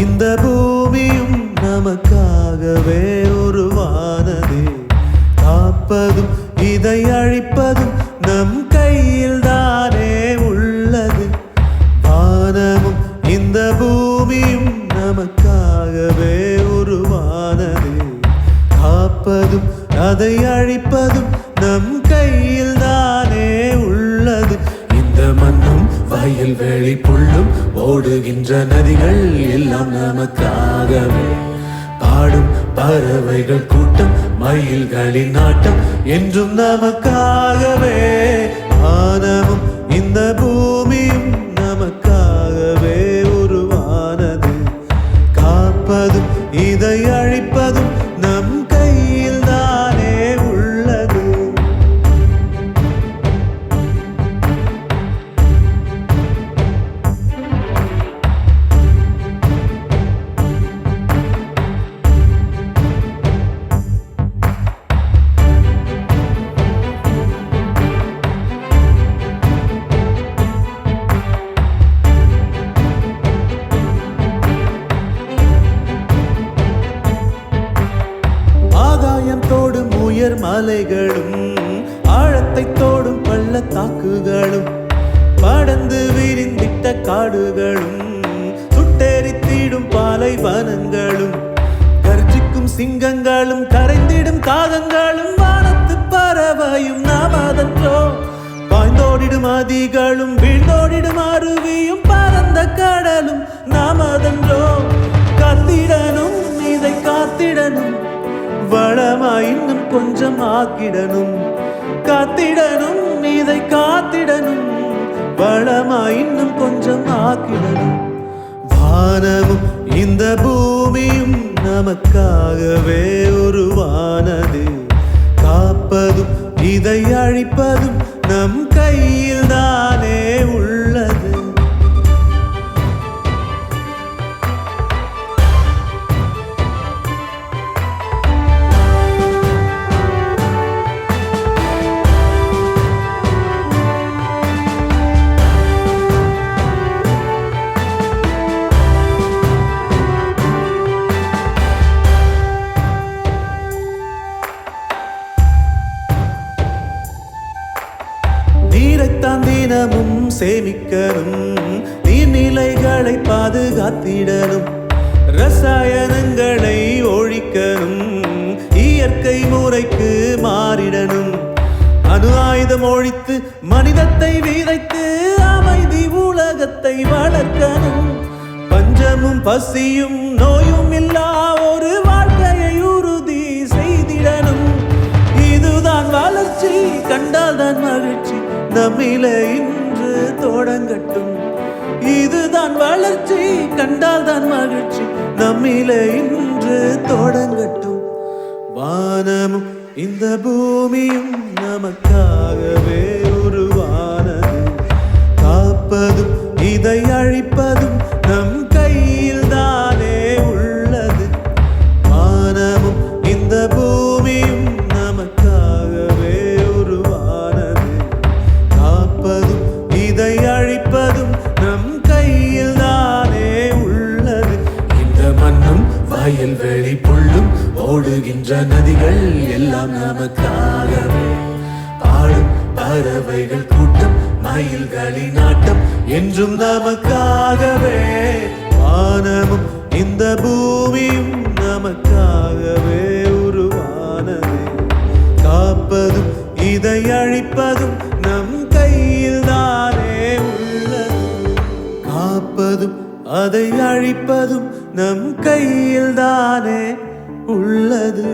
இந்த பூமியும் நமக்காகவே உருவானது. காப்பதும் இதை அழிப்பதும் நம் கையில் தானே உள்ளது. வானமும் இந்த பூமியும் நமக்காகவே உருவானது. காப்பதும் அதை அழிப்பதும் நம் கையில் தானே உள்ளது. இந்த மண்ணும் வயல் வெளி புல்லும் ஓடுகின்ற நதிகள் எல்லாம் நமக்காகவே. பாடும் பறவைகள் கூட்டம் மயில்களின் ஆட்டம் என்றும் நமக்காகவே. வானமும் இந்த பூமியும் நமக்காகவே உருவானது. காப்பதும் இதை அழிப்பதும் நம் கையில் தானே உள்ளது. தோடும் உயர் மலைகளும் ஆழத்தை தோடும் பள்ளத்தாக்குகளும் படர்ந்து விரிந்திட்ட காடுகளும் சுட்டெரித்திடும் பாலைவனங்களும் கர்ஜிக்கும் சிங்கங்களும் கரைந்திடும் காகங்களும் வானத்து பறவையும் நாமதன்றோ. பாய்ந்தோடிடும் அதிகளும் வீழ்ந்தோடிடும் அருவியும் பரந்த கடலும் நாமதன்றோ. காத்திடனும் இதை காத்திடனும் வளமாய் இன்னும் கொஞ்சம் ஆக்கிடனும். காத்திடனும் இதை காத்திடனும் வளமாய் இன்னும் கொஞ்சம் ஆக்கிடனும். வானமும் இந்த பூமியும் நமக்காகவே உருவானது. காப்பதும் இதை அழிப்பதும் நம் கையில் தானே உள்ளது. நீரைத்தான் தினமும் சேமிக்கணும். நீர்நிலைகளை பாதுகாத்திடணும். ரசாயனங்களை ஒழிக்கணும். இயற்கை முறைக்கு மாறிடணும். அணு ஆயுதம் ஒழித்து மனிதத்தை விதைத்து அமைதி உலகத்தை வளர்க்கணும். பஞ்சமும் பசியும் நோயும் இல்லா ஒரு வாழ்க்கையை உறுதி செய்திடணும். இதுதான் வளர்ச்சி கண்டால்தான் மகிழ்ச்சி நம்மிலே இன்று தொடங்கட்டும். இதுதான் வளர்ச்சி கண்டால்தான் மகிழ்ச்சி நம்மிலே இன்று தொடங்கட்டும். வானமும் இந்த பூமியும் நமக்காகவே உருவானது. காப்பதும் இதை அழிப்பதும் நம் கையில் தானே உள்ளது. வானமும் இந்த பூமியும் நமக்காகவே உருவானது. காப்பதும் இதை அழிப்பதும் நம் கையில் தானே உள்ளது. இந்த மண்ணும் வயல் வெளி புல்லும் ஓடுகின்ற நதிகள் எல்லாம் நமக்காகவே. பாடும் பறவைகள் கூட்டம் மயில்களின் ஆட்டம் என்றும் நமக்காகவே. வானமும் இந்த பூமியும் நமக்காகவே உருவானது. காப்பதும் இதை அழிப்பதும் நம் கையில் தானே உள்ளது. காப்பதும் அதை அழிப்பதும் நம் கையில் தானே உள்ளது.